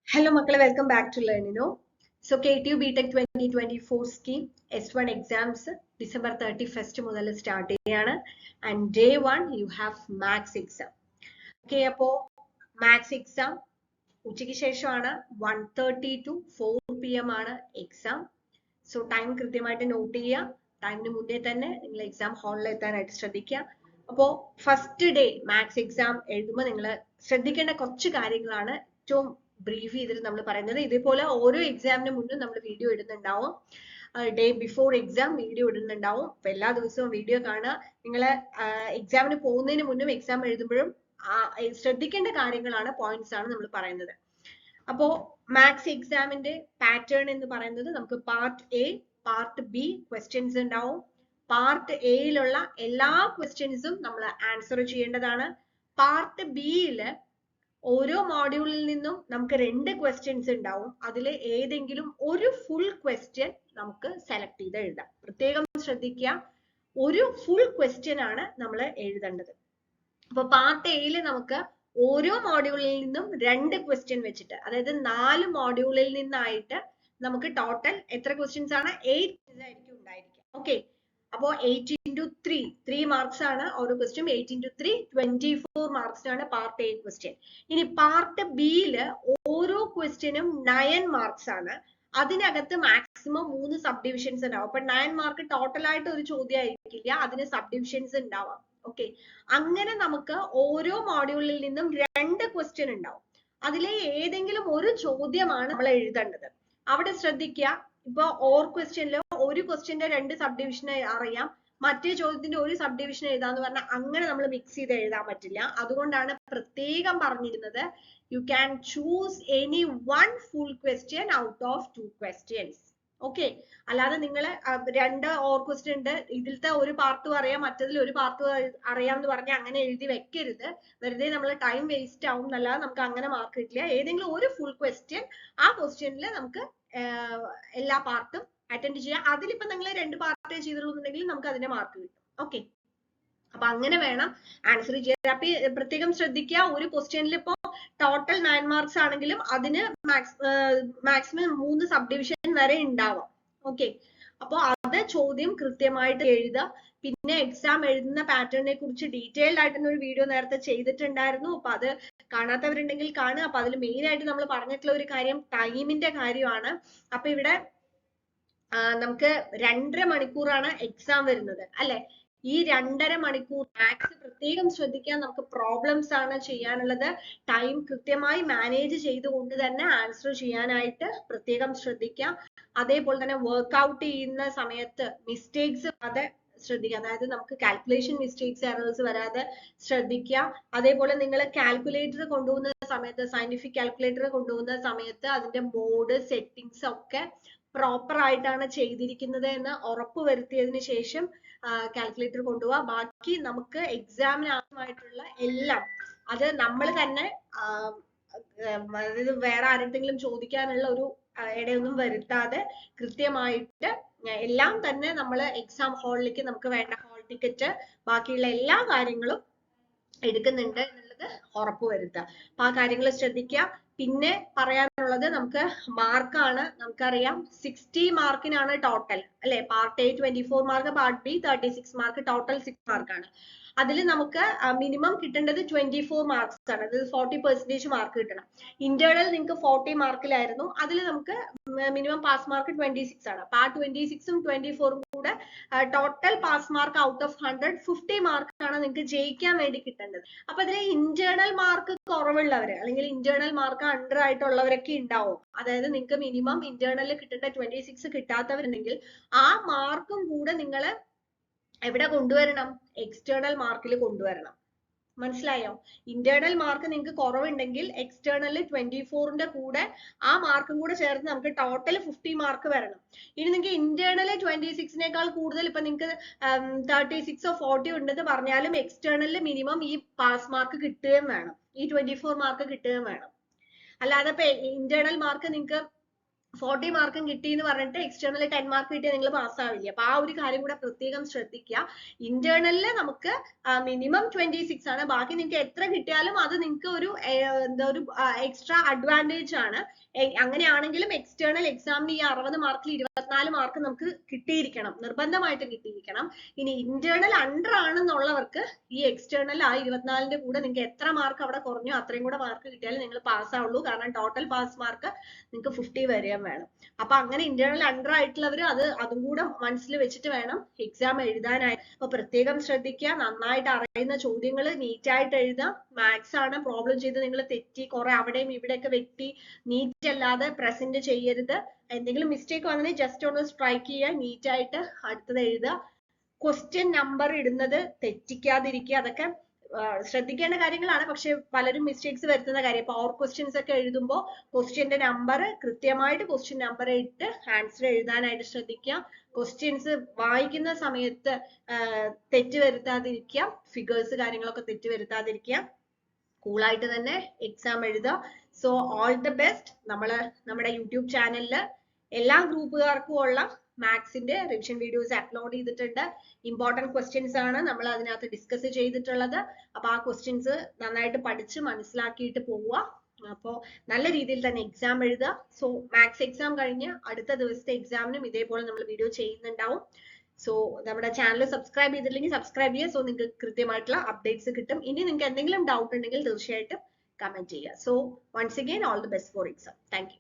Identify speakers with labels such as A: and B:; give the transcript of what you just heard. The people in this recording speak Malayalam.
A: Hello Makala, welcome back to Learnino. So KTU BTech 2024 scheme S1 exams December 31st മുതൽ start ചെയ്യാണ് and day 1 you have maths exam. Okay, അപ്പോൾ maths exam ഉച്ചയ്ക്ക് ശേഷമാണ് 1:30 to 4 PM ആണ് exam. So time കൃത്യമായിട്ട് നോട്ട് ചെയ്യുക. ടൈമിന് മുന്നേ തന്നെ നിങ്ങൾ എക്സാം ഹാളിൽ എത്താനായിട്ട് ശ്രദ്ധിക്കുക. അപ്പോൾ ഫസ്റ്റ് ഡേ മാത്സ് എക്സാം എഴുതുമ്പോൾ നിങ്ങൾ ശ്രദ്ധിക്കേണ്ട കുറച്ച് കാര്യങ്ങളാണ് ഏറ്റവും ബ്രീഫ് ചെയ്തിട്ട് നമ്മൾ പറയുന്നത്. ഇതേപോലെ ഓരോ എക്സാമിന് മുന്നും നമ്മൾ വീഡിയോ ഇടുന്നുണ്ടാവും. ഡേ ബിഫോർ എക്സാം വീഡിയോ ഇടുന്നുണ്ടാവും. അപ്പൊ എല്ലാ ദിവസവും വീഡിയോ കാണുക. നിങ്ങൾ എക്സാമിന് പോകുന്നതിന് മുന്നും എക്സാം എഴുതുമ്പോഴും ശ്രദ്ധിക്കേണ്ട കാര്യങ്ങളാണ്, പോയിന്റ്സ് ആണ് നമ്മൾ പറയുന്നത്. അപ്പോ മാത്സ് എക്സാമിന്റെ പാറ്റേൺ എന്ന് പറയുന്നത് നമുക്ക് part A, part B questions ഉണ്ടാവും. പാർട്ട് എയിലുള്ള എല്ലാ ക്വസ്റ്റ്യൻസും നമ്മൾ ആൻസർ ചെയ്യേണ്ടതാണ്. പാർട്ട് ബിയില് ഓരോ മോഡ്യൂളിൽ നിന്നും നമുക്ക് 2 ക്വസ്റ്റ്യൻസ് ഉണ്ടാവും. അതിൽ ഏതെങ്കിലും ഒരു ഫുൾ ക്വസ്റ്റ്യൻ നമുക്ക് സെലക്ട് ചെയ്ത് എഴുതാം. പ്രത്യേകം ശ്രദ്ധിക്കുക, ഒരു ഫുൾ ക്വസ്റ്റ്യൻ ആണ് നമ്മൾ എഴുതേണ്ടത്. അപ്പൊ പാർട്ട് എയിൽ നമുക്ക് ഓരോ മോഡ്യൂളിൽ നിന്നും 2 ക്വസ്റ്റ്യൻ വെച്ചിട്ട്, അതായത് 4 മോഡ്യൂളിൽ നിന്നായിട്ട് നമുക്ക് ടോട്ടൽ എത്ര ക്വസ്റ്റ്യൻസ് ആണ്? 8 ആയിരിക്കും ഉണ്ടായിരിക്കുക. ഓക്കെ, അപ്പോ 8 into 3 മാർക്സ് ആണ് ഓരോ ക്വസ്റ്റ്യൻ. 8 into 3 24 മാർക്സ് ആണ് പാർട്ട് എ ക്വസ്റ്റ്യൻ. ഇനി പാർട്ട് ബിയില് ഓരോ ക്വസ്റ്റ്യനും 9 മാർക്സ് ആണ്. അതിനകത്ത് മാക്സിമം 3 സബ് ഡിവിഷൻസ് ഉണ്ടാവും. അപ്പൊ 9 മാർക്ക് ടോട്ടൽ ആയിട്ട് ഒരു ചോദ്യം ആയിരിക്കില്ല, അതിന് സബ് ഡിവിഷൻസ് ഉണ്ടാവാം. ഓക്കെ, അങ്ങനെ നമുക്ക് ഓരോ മോഡ്യൂളിൽ നിന്നും 2 ക്വസ്റ്റ്യൻ ഉണ്ടാവും. അതിലെ ഏതെങ്കിലും ഒരു ചോദ്യമാണ് നമ്മൾ എഴുതേണ്ടത്. അവിടെ ശ്രദ്ധിക്കുക, ഇപ്പൊ ഓർ ക്വസ്റ്റ്യനില് ഒരു ക്വസ്റ്റ്യന്റെ 2 സബ് ഡിവിഷൻ അറിയാം, മറ്റേ ചോദ്യത്തിന്റെ ഒരു സബ് ഡിവിഷൻ എഴുതാന്ന് പറഞ്ഞാൽ അങ്ങനെ നമ്മൾ മിക്സ് ചെയ്ത് എഴുതാൻ പറ്റില്ല. അതുകൊണ്ടാണ് പ്രത്യേകം പറഞ്ഞിരുന്നത്, you can choose any one full question out of 2 questions. Okay, അല്ലാതെ നിങ്ങൾ 2 ഓർ ക്വസ്റ്റ്യൻ ഉണ്ട്, ഇതിലത്തെ ഒരു പാർട്ടും അറിയാം മറ്റതിൽ ഒരു പാർട്ടും അറിയാം എന്ന് പറഞ്ഞാൽ അങ്ങനെ എഴുതി വെക്കരുത്. വെറുതെ നമ്മൾ ടൈം വേസ്റ്റ് ആവും എന്നല്ലാതെ നമുക്ക് അങ്ങനെ മാർക്ക് കിട്ടില്ല. ഏതെങ്കിലും ഒരു ഫുൾ ക്വസ്റ്റ്യൻ, ആ ക്വസ്റ്റ്യനിൽ നമുക്ക് എല്ലാ പാർട്ടും അറ്റൻഡ് ചെയ്യാം. അതിലിപ്പോ നിങ്ങൾ 2 പാർട്ടേ ചെയ്തുള്ളൂ എന്നുണ്ടെങ്കിൽ നമുക്ക് അതിന്റെ മാർക്ക് കിട്ടും. ഓക്കെ, അപ്പൊ അങ്ങനെ വേണം ആൻസർ ചെയ്യാൻ. അപ്പൊ പ്രത്യേകം ശ്രദ്ധിക്കുക, ഒരു ക്വസ്റ്റ്യനിൽ ഇപ്പോ ടോട്ടൽ 9 മാർക്സ് ആണെങ്കിലും അതിന് മാക്സിമം 3 സബ് ഡിവിഷൻ വരെ ഉണ്ടാവാം. ഓക്കെ, അപ്പൊ അത് ചോദ്യം കൃത്യമായിട്ട് എഴുതുക. പിന്നെ എക്സാം എഴുതുന്ന പാറ്റേണിനെ കുറിച്ച് ഡീറ്റെയിൽഡ് ആയിട്ടുള്ള ഒരു വീഡിയോ നേരത്തെ ചെയ്തിട്ടുണ്ടായിരുന്നു. അപ്പൊ അത് കാണാത്തവരുണ്ടെങ്കിൽ കാണുക. അപ്പൊ അതിൽ മെയിൻ ആയിട്ട് നമ്മൾ പറഞ്ഞിട്ടുള്ള ഒരു കാര്യം ടൈമിന്റെ കാര്യമാണ്. അപ്പൊ ഇവിടെ നമുക്ക് 2.5 മണിക്കൂറാണ് എക്സാം വരുന്നത് അല്ലെ. ഈ 2.5 മണിക്കൂർ മാത്സ് പ്രത്യേകം ശ്രദ്ധിക്കാൻ, നമുക്ക് പ്രോബ്ലംസ് ആണ് ചെയ്യാനുള്ളത്. ടൈം കൃത്യമായി മാനേജ് ചെയ്തുകൊണ്ട് തന്നെ ആൻസർ ചെയ്യാനായിട്ട് പ്രത്യേകം ശ്രദ്ധിക്കാം. അതേപോലെ തന്നെ വർക്ക്ഔട്ട് ചെയ്യുന്ന സമയത്ത് മിസ്റ്റേക്സ് വരാതെ ശ്രദ്ധിക്കുക. അതായത് നമുക്ക് കാൽക്കുലേഷൻ മിസ്റ്റേക്സ്, എറേഴ്സ് വരാതെ ശ്രദ്ധിക്കുക. അതേപോലെ നിങ്ങൾ കാൽക്കുലേറ്റർ കൊണ്ടുപോകുന്ന സമയത്ത്, സയന്റിഫിക് കാൽക്കുലേറ്റർ കൊണ്ടുപോകുന്ന സമയത്ത് അതിന്റെ മോഡ് സെറ്റിംഗ്സ് ഒക്കെ പ്രോപ്പർ ആയിട്ടാണ് ചെയ്തിരിക്കുന്നത് എന്ന് ഉറപ്പ് വരുത്തിയതിനു ശേഷം കാൽക്കുലേറ്റർ കൊണ്ടുപോവുക. ബാക്കി നമുക്ക് എക്സാമിന് ആവശ്യമായിട്ടുള്ള എല്ലാം അത് നമ്മൾ തന്നെ, അതായത് വേറെ ആരെങ്കിലും ചോദിക്കാനുള്ള ഒരു ഇടയൊന്നും വരുത്താതെ കൃത്യമായിട്ട് എല്ലാം തന്നെ നമ്മൾ എക്സാം ഹാളിലേക്ക് നമുക്ക് വേണ്ട ഹാൾ ടിക്കറ്റ്, ബാക്കിയുള്ള എല്ലാ കാര്യങ്ങളും എടുക്കുന്നുണ്ട് എന്നുള്ളത് ഉറപ്പ് വരുത്തുക. അപ്പൊ ആ കാര്യങ്ങൾ ശ്രദ്ധിക്കുക. പിന്നെ പറയാനുള്ളത് നമുക്ക് മാർക്കാണ്. നമുക്കറിയാം 60 മാർക്കിനാണ് ടോട്ടൽ അല്ലെ. Part A 24 mark, part B 36 mark, total 6 മാർക്കാണ്. അതിൽ നമുക്ക് മിനിമം കിട്ടേണ്ടത് 24 മാർക്സ് ആണ്. അതായത് 40% മാർക്ക് കിട്ടണം. ഇന്റേണൽ നിങ്ങൾക്ക് 40 മാർക്കിലായിരുന്നു, അതിൽ നമുക്ക് മിനിമം പാസ് മാർക്ക് 26 ആണ്. അപ്പൊ ആ 26ഉം 24ഉം കൂടെ total pass mark out of 100 50 മാർക്കാണ് നിങ്ങൾക്ക് ജയിക്കാൻ വേണ്ടി കിട്ടേണ്ടത്. അപ്പൊ അതിൽ ഇന്റേണൽ മാർക്ക് കുറവുള്ളവര് അല്ലെങ്കിൽ ഇന്റേണൽ മാർക്ക് അണ്ടർ ആയിട്ടുള്ളവരൊക്കെ ഉണ്ടാവും. അതായത് നിങ്ങൾക്ക് മിനിമം ഇന്റേണലിൽ കിട്ടേണ്ട 26 കിട്ടാത്തവരുണ്ടെങ്കിൽ ആ മാർക്കും കൂടെ നിങ്ങൾ എവിടെ കൊണ്ടുവരണം? എക്സ്റ്റേണൽ മാർക്കിൽ കൊണ്ടുവരണം. മനസ്സിലായോ? ഇന്റേണൽ മാർക്ക് നിങ്ങൾക്ക് കുറവുണ്ടെങ്കിൽ എക്സ്റ്റേണലിൽ 24ന്റെ കൂടെ ആ മാർക്കും കൂടെ ചേർത്ത് നമുക്ക് ടോട്ടൽ 50 മാർക്ക് വരണം. ഇനി നിങ്ങൾക്ക് ഇന്റേണൽ 26നേക്കാൾ കൂടുതൽ, ഇപ്പൊ നിങ്ങൾക്ക് 36 40 ഉണ്ടെന്ന് പറഞ്ഞാലും എക്സ്റ്റേണലിൽ മിനിമം ഈ പാസ് മാർക്ക് കിട്ടുകയും വേണം, ഈ 24 മാർക്ക് കിട്ടുകയും വേണം. അല്ലാതെ ഇപ്പൊ ഇന്റേണൽ മാർക്ക് നിങ്ങൾക്ക് 40 മാർക്കും കിട്ടി എന്ന് പറഞ്ഞിട്ട് എക്സ്റ്റേണൽ 10 മാർക്ക് കിട്ടിയാൽ നിങ്ങൾ പാസ്സാവില്ല. അപ്പൊ ആ ഒരു കാര്യം കൂടെ പ്രത്യേകം ശ്രദ്ധിക്കുക. ഇന്റേണലില് നമുക്ക് മിനിമം 26 ആണ്. ബാക്കി നിങ്ങൾക്ക് എത്ര കിട്ടിയാലും അത് നിങ്ങൾക്ക് ഒരു എന്താ ഒരു എക്സ്ട്രാ അഡ്വാൻറ്റേജ് ആണ്. അങ്ങനെയാണെങ്കിലും എക്സ്റ്റേണൽ എക്സാമിന് ഈ 60 മാർക്കിൽ 24 മാർക്ക് നമുക്ക് കിട്ടിയിരിക്കണം, നിർബന്ധമായിട്ടും കിട്ടിയിരിക്കണം. ഇനി ഇന്റേണൽ അണ്ടർ ആണെന്നുള്ളവർക്ക് ഈ എക്സ്റ്റേണൽ ആ 24ന്റെ കൂടെ നിങ്ങൾക്ക് എത്ര മാർക്ക് അവിടെ കുറഞ്ഞോ അത്രയും കൂടെ മാർക്ക് കിട്ടിയാലും നിങ്ങൾ പാസ്സാവുള്ളൂ. കാരണം ടോട്ടൽ പാസ് മാർക്ക് നിങ്ങൾക്ക് 50 വരെയും വേണം. അപ്പൊ അങ്ങനെ ഇന്റേണൽ അണ്ടർ ആയിട്ടുള്ളവർ അതും കൂടെ മനസ്സിൽ വെച്ചിട്ട് വേണം എക്സാം എഴുതാനായി. അപ്പൊ പ്രത്യേകം ശ്രദ്ധിക്കുക, നന്നായിട്ട് അറിയുന്ന ചോദ്യങ്ങൾ നീറ്റ് ആയിട്ട് എഴുതാം. മാത്സ് ആണ്, പ്രോബ്ലം ചെയ്ത് നിങ്ങൾ തെറ്റി കുറെ അവിടെയും ഇവിടെയൊക്കെ വെട്ടി നീറ്റ് അല്ലാതെ പ്രസന്റ് ചെയ്യരുത്. എന്തെങ്കിലും മിസ്റ്റേക്ക് വന്നെങ്കിൽ ജസ്റ്റ് ഒന്ന് സ്ട്രൈക്ക് ചെയ്യുക, നീറ്റ് ആയിട്ട് അടുത്തത് എഴുതുക. ക്വസ്റ്റ്യൻ നമ്പർ ഇടുന്നത് തെറ്റിക്കാതിരിക്കുക. അതൊക്കെ ശ്രദ്ധിക്കേണ്ട കാര്യങ്ങളാണ്, പക്ഷെ പലരും മിസ്റ്റേക്സ് വരുത്തുന്ന കാര്യം. പവർ ക്വസ്റ്റ്യൻസ് ഒക്കെ എഴുതുമ്പോൾ ക്വസ്റ്റ്യന്റെ നമ്പർ കൃത്യമായിട്ട് ക്വസ്റ്റ്യൻ നമ്പർ ഇട്ട് ആൻസർ എഴുതാനായിട്ട് ശ്രദ്ധിക്കുക. ക്വസ്റ്റ്യൻസ് വായിക്കുന്ന സമയത്ത് തെറ്റ് വരുത്താതിരിക്കുക, ഫിഗേഴ്സ് കാര്യങ്ങളൊക്കെ തെറ്റ് വരുത്താതിരിക്കുക. കൂളായിട്ട് തന്നെ എക്സാം എഴുതുക. So all the best. നമ്മുടെ യൂട്യൂബ് ചാനലില് എല്ലാ ഗ്രൂപ്പുകാർക്കും ഉള്ള മാത്സിന്റെ റിവിഷൻ വീഡിയോസ് അപ്ലോഡ് ചെയ്തിട്ടുണ്ട്. ഇമ്പോർട്ടന്റ് ക്വസ്റ്റ്യൻസ് ആണ് നമ്മൾ അതിനകത്ത് ഡിസ്കസ് ചെയ്തിട്ടുള്ളത്. അപ്പൊ ആ ക്വസ്റ്റ്യൻസ് നന്നായിട്ട് പഠിച്ച് മനസ്സിലാക്കിയിട്ട് പോവുക. അപ്പോൾ നല്ല രീതിയിൽ തന്നെ എക്സാം എഴുതുക. സോ മാത്സ് എക്സാം കഴിഞ്ഞ് അടുത്ത ദിവസത്തെ എക്സാമിനും ഇതേപോലെ നമ്മൾ വീഡിയോ ചെയ്യുന്നുണ്ടാവും. സോ നമ്മുടെ ചാനൽ സബ്സ്ക്രൈബ് ചെയ്തില്ലെങ്കിൽ സബ്സ്ക്രൈബ് ചെയ്യുക. സോ നിങ്ങൾക്ക് കൃത്യമായിട്ടുള്ള അപ്ഡേറ്റ്സ് കിട്ടും. ഇനി നിങ്ങൾക്ക് എന്തെങ്കിലും ഡൗട്ട് ഉണ്ടെങ്കിൽ തീർച്ചയായിട്ടും കമന്റ് ചെയ്യുക. So once again all the best for exam. Thank U.